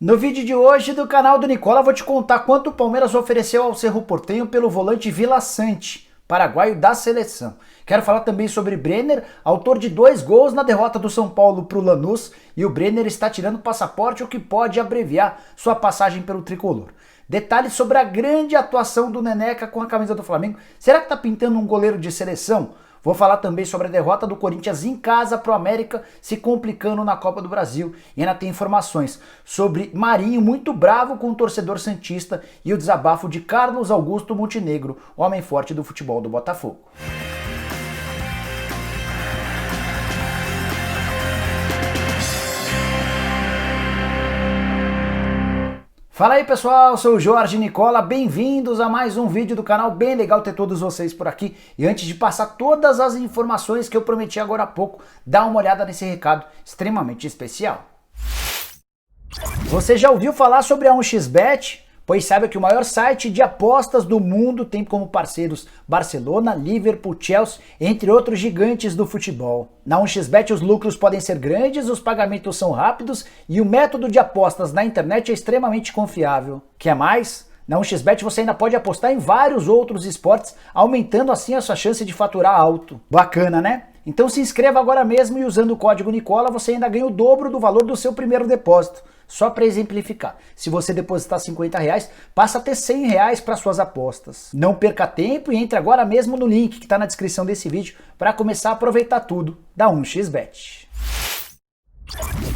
No vídeo de hoje do canal do Nicola, vou te contar quanto o Palmeiras ofereceu ao Cerro Porteño pelo volante Vila Sante, paraguaio da seleção. Quero falar também sobre Brenner, autor de 2 gols na derrota do São Paulo para o Lanús, e o Brenner está tirando passaporte, o que pode abreviar sua passagem pelo tricolor. Detalhes sobre a grande atuação do Neneca com a camisa do Flamengo. Será que está pintando um goleiro de seleção? Vou falar também sobre a derrota do Corinthians em casa para o América, se complicando na Copa do Brasil. E ainda tem informações sobre Marinho muito bravo com o torcedor santista e o desabafo de Carlos Augusto Montenegro, homem forte do futebol do Botafogo. Fala aí pessoal, eu sou o Jorge Nicola, bem-vindos a mais um vídeo do canal, bem legal ter todos vocês por aqui. E antes de passar todas as informações que eu prometi agora há pouco, dá uma olhada nesse recado extremamente especial. Você já ouviu falar sobre a 1xBet? Pois saiba que o maior site de apostas do mundo tem como parceiros Barcelona, Liverpool, Chelsea, entre outros gigantes do futebol. Na 1xBet os lucros podem ser grandes, os pagamentos são rápidos e o método de apostas na internet é extremamente confiável. Quer mais? Na 1xBet você ainda pode apostar em vários outros esportes, aumentando assim a sua chance de faturar alto. Bacana, né? Então se inscreva agora mesmo e usando o código Nicola você ainda ganha o dobro do valor do seu primeiro depósito. Só para exemplificar, se você depositar R$50, passa a ter R$100 para suas apostas. Não perca tempo e entre agora mesmo no link que está na descrição desse vídeo para começar a aproveitar tudo da 1xBet.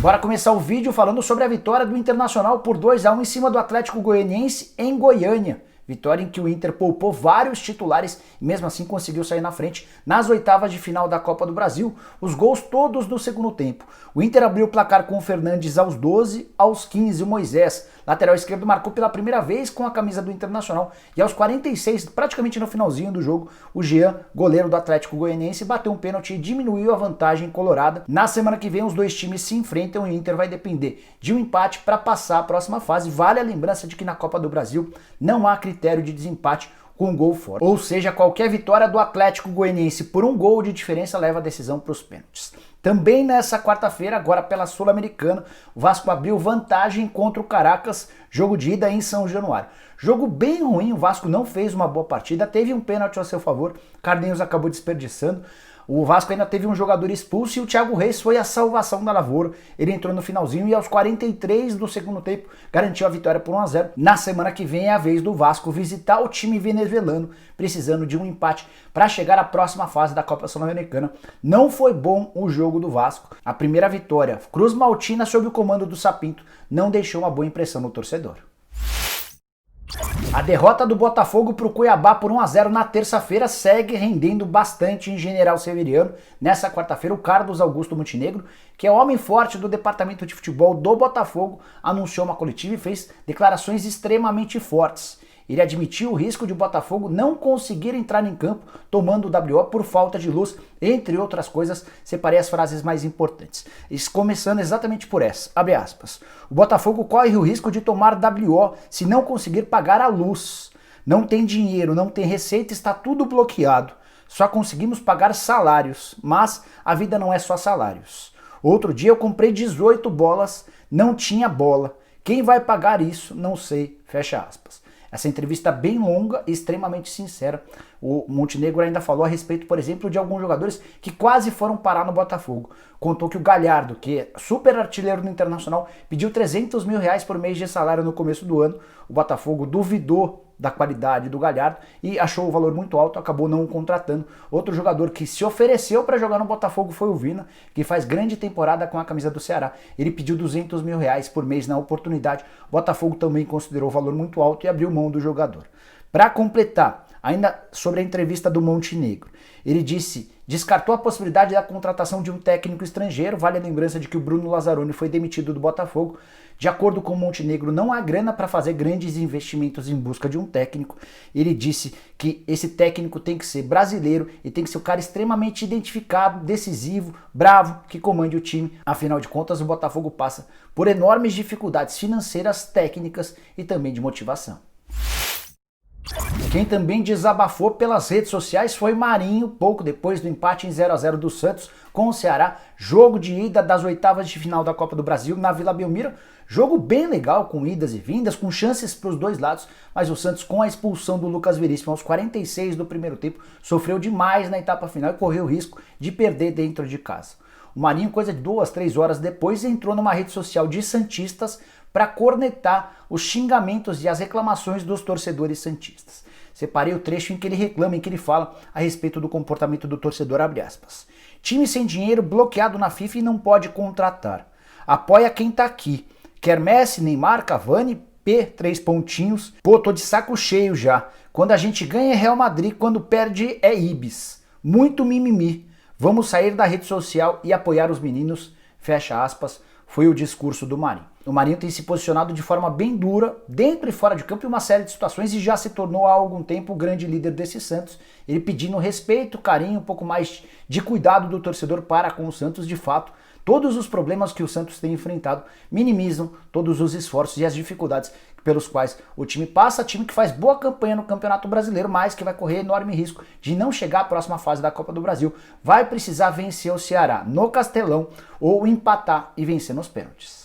Bora começar o vídeo falando sobre a vitória do Internacional por 2-1 em cima do Atlético Goianiense em Goiânia. Vitória em que o Inter poupou vários titulares e mesmo assim conseguiu sair na frente nas oitavas de final da Copa do Brasil, os gols todos no segundo tempo. O Inter abriu o placar com o Fernandes aos 12, aos 15 o Moisés, lateral esquerdo, marcou pela primeira vez com a camisa do Internacional e aos 46, praticamente no finalzinho do jogo, o Jean, goleiro do Atlético Goianiense, bateu um pênalti e diminuiu a vantagem colorada. Na semana que vem os dois times se enfrentam e o Inter vai depender de um empate para passar a próxima fase. Vale a lembrança de que na Copa do Brasil não há critério de desempate com um gol fora. Ou seja, qualquer vitória do Atlético Goianiense por um gol de diferença leva a decisão para os pênaltis. Também nessa quarta-feira, agora pela Sul-Americana, o Vasco abriu vantagem contra o Caracas, jogo de ida em São Januário. Jogo bem ruim, o Vasco não fez uma boa partida, teve um pênalti a seu favor, Carlinhos acabou desperdiçando. O Vasco ainda teve um jogador expulso e o Thiago Reis foi a salvação da lavoura. Ele entrou no finalzinho e aos 43 do segundo tempo garantiu a vitória por 1-0. Na semana que vem é a vez do Vasco visitar o time venezuelano, precisando de um empate para chegar à próxima fase da Copa Sul-Americana. Não foi bom o jogo do Vasco. A primeira vitória, Cruz Maltina sob o comando do Sapinto, não deixou uma boa impressão no torcedor. A derrota do Botafogo para o Cuiabá por 1-0 na terça-feira segue rendendo bastante em General Severiano. Nessa quarta-feira, o Carlos Augusto Montenegro, que é o homem forte do departamento de futebol do Botafogo, anunciou uma coletiva e fez declarações extremamente fortes. Ele admitiu o risco de o Botafogo não conseguir entrar em campo tomando o WO por falta de luz, entre outras coisas. Separei as frases mais importantes. Começando exatamente por essa, abre aspas. O Botafogo corre o risco de tomar WO se não conseguir pagar a luz. Não tem dinheiro, não tem receita, está tudo bloqueado. Só conseguimos pagar salários, mas a vida não é só salários. Outro dia eu comprei 18 bolas, não tinha bola. Quem vai pagar isso? Não sei. Fecha aspas. Essa entrevista bem longa e extremamente sincera. O Montenegro ainda falou a respeito, por exemplo, de alguns jogadores que quase foram parar no Botafogo. Contou que o Galhardo, que é super artilheiro no Internacional, pediu R$300 mil por mês de salário no começo do ano. O Botafogo duvidou da qualidade do Galhardo e achou o valor muito alto, acabou não o contratando. Outro jogador que se ofereceu para jogar no Botafogo foi o Vina, que faz grande temporada com a camisa do Ceará. Ele pediu R$200 mil por mês na oportunidade. O Botafogo também considerou o valor muito alto e abriu mão do jogador. Para completar, ainda sobre a entrevista do Montenegro, ele descartou a possibilidade da contratação de um técnico estrangeiro. Vale a lembrança de que o Bruno Lazzaroni foi demitido do Botafogo. De acordo com o Montenegro, não há grana para fazer grandes investimentos em busca de um técnico. Ele disse que esse técnico tem que ser brasileiro e tem que ser um cara extremamente identificado, decisivo, bravo, que comande o time. Afinal de contas, o Botafogo passa por enormes dificuldades financeiras, técnicas e também de motivação. Quem também desabafou pelas redes sociais foi Marinho, pouco depois do empate em 0-0 do Santos com o Ceará, jogo de ida das oitavas de final da Copa do Brasil na Vila Belmiro, jogo bem legal, com idas e vindas, com chances para os dois lados, mas o Santos, com a expulsão do Lucas Veríssimo aos 46 do primeiro tempo, sofreu demais na etapa final e correu o risco de perder dentro de casa. O Marinho, coisa de 2, 3 horas depois, entrou numa rede social de santistas para cornetar os xingamentos e as reclamações dos torcedores santistas. Separei o trecho em que ele reclama, em que ele fala a respeito do comportamento do torcedor, abre aspas. Time sem dinheiro, bloqueado na FIFA e não pode contratar. Apoia quem tá aqui. Quer Messi, Neymar, Cavani, P, 3 pontinhos. Pô, tô de saco cheio já. Quando a gente ganha é Real Madrid, quando perde é Ibis. Muito mimimi. Vamos sair da rede social e apoiar os meninos, fecha aspas, foi o discurso do Marinho. O Marinho tem se posicionado de forma bem dura, dentro e fora de campo, em uma série de situações e já se tornou há algum tempo o grande líder desse Santos, ele pedindo respeito, carinho, um pouco mais de cuidado do torcedor para com o Santos. De fato, todos os problemas que o Santos tem enfrentado minimizam todos os esforços e as dificuldades pelos quais o time passa, time que faz boa campanha no Campeonato Brasileiro, mas que vai correr enorme risco de não chegar à próxima fase da Copa do Brasil. Vai precisar vencer o Ceará no Castelão ou empatar e vencer nos pênaltis.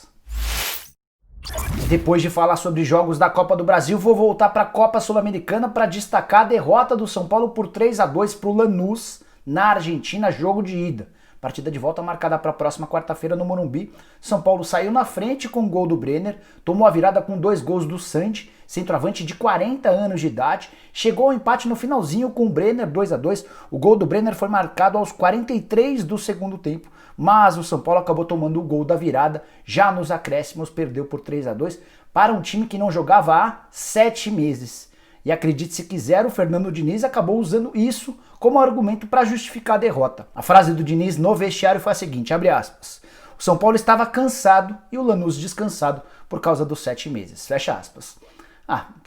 Depois de falar sobre jogos da Copa do Brasil, vou voltar para a Copa Sul-Americana para destacar a derrota do São Paulo por 3-2 para o Lanús na Argentina, jogo de ida. Partida de volta marcada para a próxima quarta-feira no Morumbi. São Paulo saiu na frente com o gol do Brenner, tomou a virada com 2 gols do Sandy, centroavante de 40 anos de idade, chegou ao empate no finalzinho com o Brenner 2-2. O gol do Brenner foi marcado aos 43 do segundo tempo, mas o São Paulo acabou tomando o gol da virada, já nos acréscimos, perdeu por 3-2 para um time que não jogava há 7 meses. E acredite se quiser, o Fernando Diniz acabou usando isso como argumento para justificar a derrota. A frase do Diniz no vestiário foi a seguinte, abre aspas, o São Paulo estava cansado e o Lanús descansado por causa dos 7 meses, fecha aspas.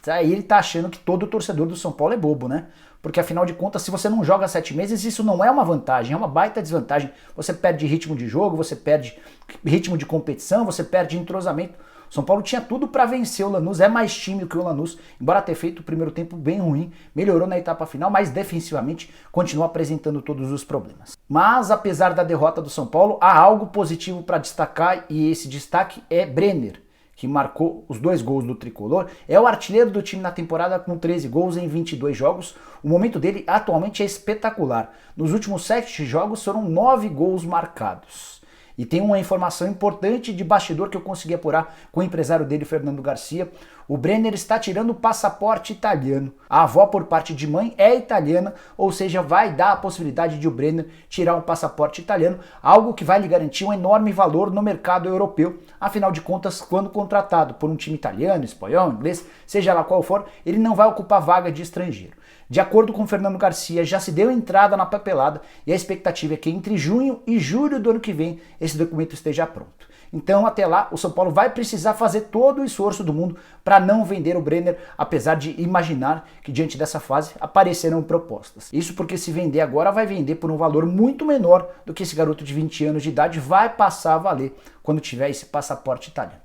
Aí ele tá achando que todo torcedor do São Paulo é bobo, né? Porque afinal de contas, se você não joga 7 meses, isso não é uma vantagem, é uma baita desvantagem. Você perde ritmo de jogo, você perde ritmo de competição, você perde entrosamento. São Paulo tinha tudo para vencer o Lanús, é mais time que o Lanús, embora ter feito o primeiro tempo bem ruim, melhorou na etapa final, mas defensivamente continua apresentando todos os problemas. Mas apesar da derrota do São Paulo, há algo positivo para destacar e esse destaque é Brenner, que marcou os 2 gols do tricolor, é o artilheiro do time na temporada com 13 gols em 22 jogos. O momento dele atualmente é espetacular. Nos últimos 7 jogos foram 9 gols marcados. E tem uma informação importante de bastidor que eu consegui apurar com o empresário dele, Fernando Garcia. O Brenner está tirando o passaporte italiano. A avó, por parte de mãe, é italiana, ou seja, vai dar a possibilidade de o Brenner tirar um passaporte italiano, algo que vai lhe garantir um enorme valor no mercado europeu. Afinal de contas, quando contratado por um time italiano, espanhol, inglês, seja lá qual for, ele não vai ocupar vaga de estrangeiro. De acordo com Fernando Garcia, já se deu entrada na papelada e a expectativa é que entre junho e julho do ano que vem esse documento esteja pronto. Então, até lá, o São Paulo vai precisar fazer todo o esforço do mundo para não vender o Brenner, apesar de imaginar que diante dessa fase aparecerão propostas. Isso porque se vender agora, vai vender por um valor muito menor do que esse garoto de 20 anos de idade vai passar a valer quando tiver esse passaporte italiano.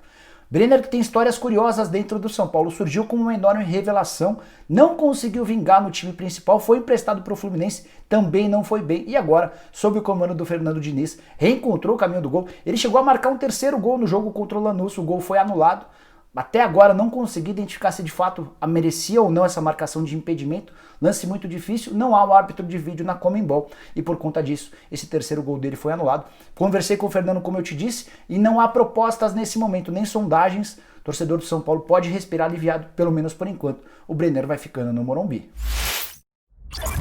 Brenner, que tem histórias curiosas dentro do São Paulo, surgiu como uma enorme revelação, não conseguiu vingar no time principal, foi emprestado para o Fluminense, também não foi bem, e agora, sob o comando do Fernando Diniz, reencontrou o caminho do gol. Ele chegou a marcar um 3º gol no jogo contra o Lanús, o gol foi anulado. Até agora não consegui identificar se de fato merecia ou não essa marcação de impedimento, lance muito difícil, não há o árbitro de vídeo na Conmebol e por conta disso esse 3º gol dele foi anulado. Conversei com o Fernando, como eu te disse, e não há propostas nesse momento, nem sondagens. O torcedor do São Paulo pode respirar aliviado, pelo menos por enquanto. O Brenner vai ficando no Morumbi.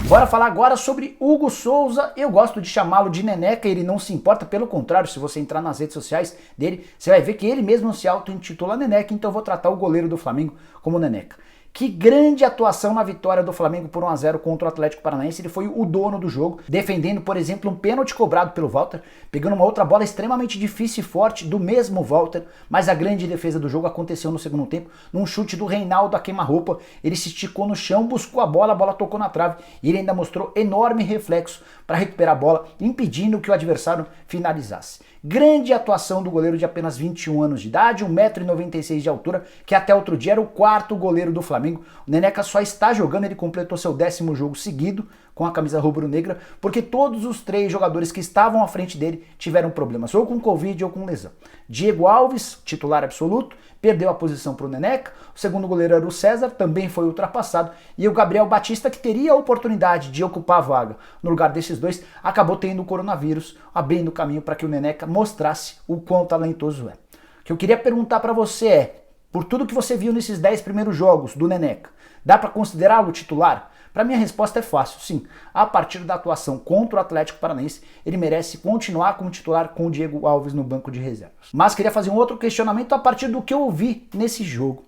Bora falar agora sobre Hugo Souza. Eu gosto de chamá-lo de Neneca, ele não se importa, pelo contrário, se você entrar nas redes sociais dele, você vai ver que ele mesmo se auto-intitula Neneca, então eu vou tratar o goleiro do Flamengo como Neneca. Que grande atuação na vitória do Flamengo por 1-0 contra o Atlético Paranaense. Ele foi o dono do jogo, defendendo, por exemplo, um pênalti cobrado pelo Walter, pegando uma outra bola extremamente difícil e forte do mesmo Walter, mas a grande defesa do jogo aconteceu no segundo tempo, num chute do Reinaldo a queima-roupa. Ele se esticou no chão, buscou a bola tocou na trave e ele ainda mostrou enorme reflexo para recuperar a bola, impedindo que o adversário finalizasse. Grande atuação do goleiro de apenas 21 anos de idade, 1,96 m de altura, que até outro dia era o quarto goleiro do Flamengo. O Neneca só está jogando, ele completou seu 10º jogo seguido com a camisa rubro-negra, porque todos os 3 jogadores que estavam à frente dele tiveram problemas, ou com Covid ou com lesão. Diego Alves, titular absoluto, perdeu a posição para o Neneca, o segundo goleiro era o César, também foi ultrapassado, e o Gabriel Batista, que teria a oportunidade de ocupar a vaga no lugar desses dois, acabou tendo o coronavírus, abrindo o caminho para que o Neneca mostrasse o quão talentoso é. O que eu queria perguntar para você é, por tudo que você viu nesses 10 primeiros jogos do Neneca, dá para considerá-lo titular? Para mim a resposta é fácil, sim. A partir da atuação contra o Atlético Paranaense, ele merece continuar como titular com o Diego Alves no banco de reservas. Mas queria fazer um outro questionamento a partir do que eu vi nesse jogo.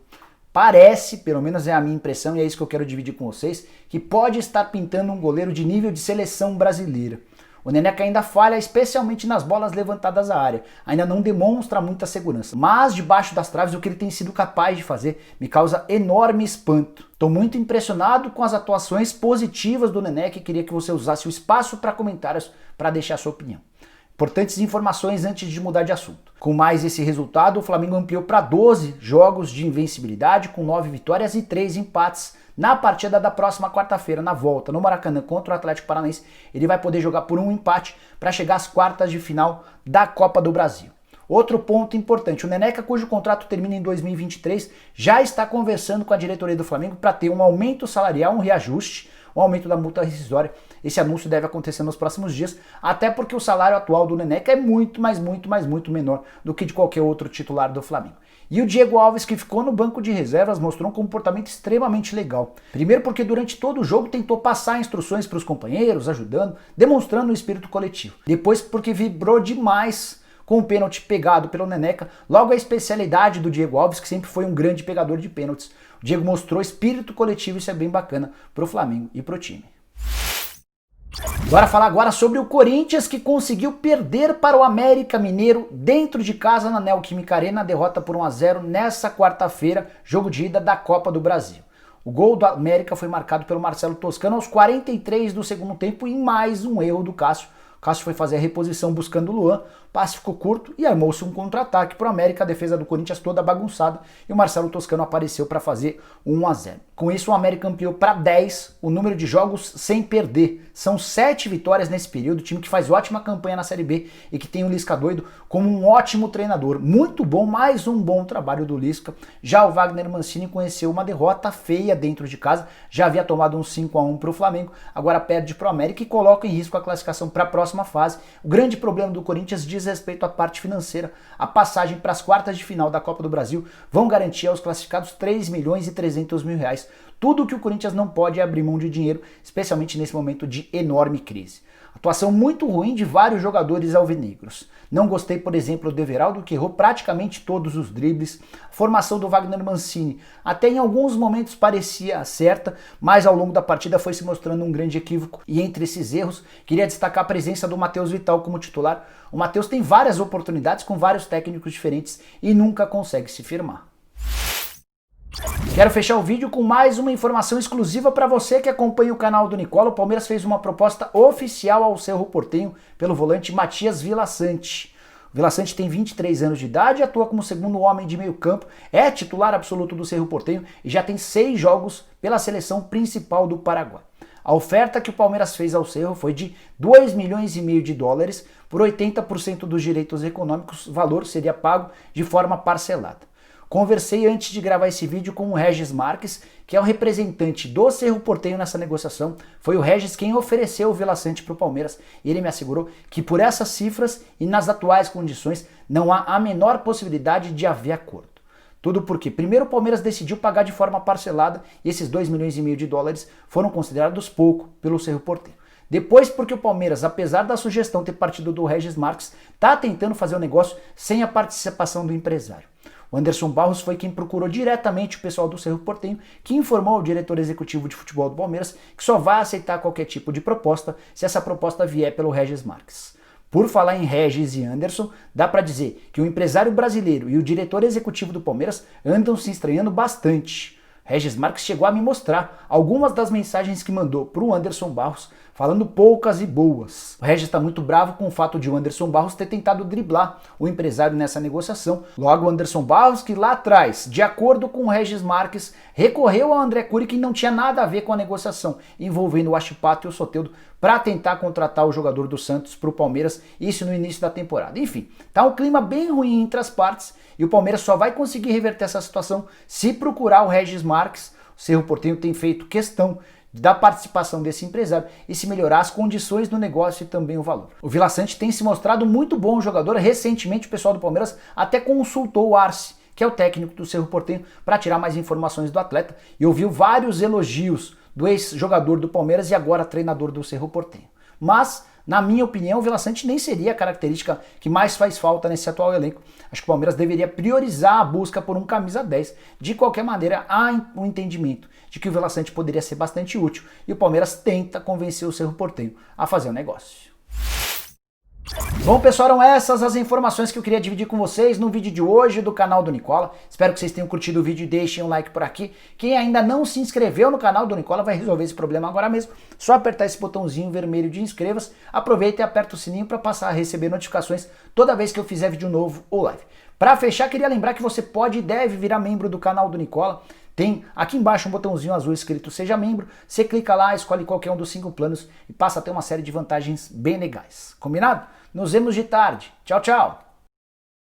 Parece, pelo menos é a minha impressão e é isso que eu quero dividir com vocês, que pode estar pintando um goleiro de nível de seleção brasileira. O Neneca ainda falha, especialmente nas bolas levantadas à área, ainda não demonstra muita segurança. Mas debaixo das traves, o que ele tem sido capaz de fazer me causa enorme espanto. Estou muito impressionado com as atuações positivas do Neneca e queria que você usasse o espaço para comentários para deixar sua opinião. Importantes informações antes de mudar de assunto. Com mais esse resultado, o Flamengo ampliou para 12 jogos de invencibilidade, com 9 vitórias e 3 empates. Na partida da próxima quarta-feira, na volta no Maracanã contra o Atlético Paranaense, ele vai poder jogar por um empate para chegar às quartas de final da Copa do Brasil. Outro ponto importante, o Neneca, cujo contrato termina em 2023, já está conversando com a diretoria do Flamengo para ter um aumento salarial, um reajuste, um aumento da multa rescisória. Esse anúncio deve acontecer nos próximos dias, até porque o salário atual do Neneca é muito menor do que de qualquer outro titular do Flamengo. E o Diego Alves, que ficou no banco de reservas, mostrou um comportamento extremamente legal. Primeiro porque durante todo o jogo tentou passar instruções para os companheiros, ajudando, demonstrando um espírito coletivo. Depois porque vibrou demais com o pênalti pegado pelo Neneca, logo a especialidade do Diego Alves, que sempre foi um grande pegador de pênaltis. O Diego mostrou espírito coletivo, isso é bem bacana para o Flamengo e para o time. Bora falar agora sobre o Corinthians, que conseguiu perder para o América Mineiro dentro de casa na Neoquímica Arena, derrota por 1-0 nessa quarta-feira, jogo de ida da Copa do Brasil. O gol do América foi marcado pelo Marcelo Toscano aos 43 do segundo tempo em mais um erro do Cássio. O Cássio foi fazer a reposição buscando o Luan, passe ficou curto e armou-se um contra-ataque para o América, a defesa do Corinthians toda bagunçada e o Marcelo Toscano apareceu para fazer 1-0. Com isso o América ampliou para 10 o número de jogos sem perder. São 7 vitórias nesse período, time que faz ótima campanha na Série B e que tem o Lisca doido como um ótimo treinador. Muito bom, mais um bom trabalho do Lisca. Já o Wagner Mancini conheceu uma derrota feia dentro de casa, já havia tomado um 5-1 para o Flamengo, agora perde para o América e coloca em risco a classificação para a próxima fase. O grande problema do Corinthians diz respeito à parte financeira. A passagem para as quartas de final da Copa do Brasil vão garantir aos classificados 3.300.000 reais. Tudo que o Corinthians não pode é abrir mão de dinheiro, especialmente nesse momento de enorme crise. Atuação muito ruim de vários jogadores alvinegros. Não gostei, por exemplo, do Everaldo, que errou praticamente todos os dribles. A formação do Wagner Mancini até em alguns momentos parecia certa, mas ao longo da partida foi se mostrando um grande equívoco. E entre esses erros, queria destacar a presença do Matheus Vital como titular. O Matheus tem várias oportunidades com vários técnicos diferentes e nunca consegue se firmar. Quero fechar o vídeo com mais uma informação exclusiva para você que acompanha o canal do Nicola. O Palmeiras fez uma proposta oficial ao Cerro Porteño pelo volante Matias Villasanti. O Villasanti tem 23 anos de idade, atua como segundo homem de meio campo, é titular absoluto do Cerro Porteño e já tem 6 jogos pela seleção principal do Paraguai. A oferta que o Palmeiras fez ao Cerro foi de 2,5 milhões de dólares por 80% dos direitos econômicos, o valor seria pago de forma parcelada. Conversei antes de gravar esse vídeo com o Regis Marques, que é o representante do Cerro Porteño nessa negociação. Foi o Regis quem ofereceu o Villasanti para o Palmeiras e ele me assegurou que por essas cifras e nas atuais condições não há a menor possibilidade de haver acordo. Tudo porque primeiro o Palmeiras decidiu pagar de forma parcelada e esses 2,5 milhões de dólares foram considerados pouco pelo Cerro Porteño. Depois porque o Palmeiras, apesar da sugestão ter partido do Regis Marques, está tentando fazer o negócio sem a participação do empresário. O Anderson Barros foi quem procurou diretamente o pessoal do Cerro Porteño, que informou ao diretor executivo de futebol do Palmeiras que só vai aceitar qualquer tipo de proposta se essa proposta vier pelo Regis Marques. Por falar em Regis e Anderson, dá para dizer que o empresário brasileiro e o diretor executivo do Palmeiras andam se estranhando bastante. Regis Marques chegou a me mostrar algumas das mensagens que mandou para o Anderson Barros, falando poucas e boas. O Regis está muito bravo com o fato de o Anderson Barros ter tentado driblar o empresário nessa negociação. Logo, o Anderson Barros, que lá atrás, de acordo com o Regis Marques, recorreu ao André Cury, que não tinha nada a ver com a negociação envolvendo o Huachipato e o Soteldo, para tentar contratar o jogador do Santos para o Palmeiras, isso no início da temporada. Enfim, tá um clima bem ruim entre as partes e o Palmeiras só vai conseguir reverter essa situação se procurar o Regis Marques. O Cerro Porteño tem feito questão da participação desse empresário e se melhorar as condições do negócio e também o valor. O Vila Sante tem se mostrado muito bom jogador. Recentemente o pessoal do Palmeiras até consultou o Arce, que é o técnico do Cerro Porteño, para tirar mais informações do atleta e ouviu vários elogios do ex-jogador do Palmeiras e agora treinador do Cerro Porteño. Mas, na minha opinião, o Vila Sante nem seria a característica que mais faz falta nesse atual elenco. Acho que o Palmeiras deveria priorizar a busca por um camisa 10. De qualquer maneira, há um entendimento de que o Vila Sante poderia ser bastante útil e o Palmeiras tenta convencer o Cerro Porteño a fazer o negócio. Bom, pessoal, eram essas as informações que eu queria dividir com vocês no vídeo de hoje do canal do Nicola. Espero que vocês tenham curtido o vídeo e deixem um like por aqui. Quem ainda não se inscreveu no canal do Nicola vai resolver esse problema agora mesmo. Só apertar esse botãozinho vermelho de inscreva-se. Aproveita e aperta o sininho para passar a receber notificações toda vez que eu fizer vídeo novo ou live. Para fechar, queria lembrar que você pode e deve virar membro do canal do Nicola. Tem aqui embaixo um botãozinho azul escrito Seja Membro. Você clica lá, escolhe qualquer um dos 5 planos e passa a ter uma série de vantagens bem legais. Combinado? Nos vemos de tarde. Tchau, tchau!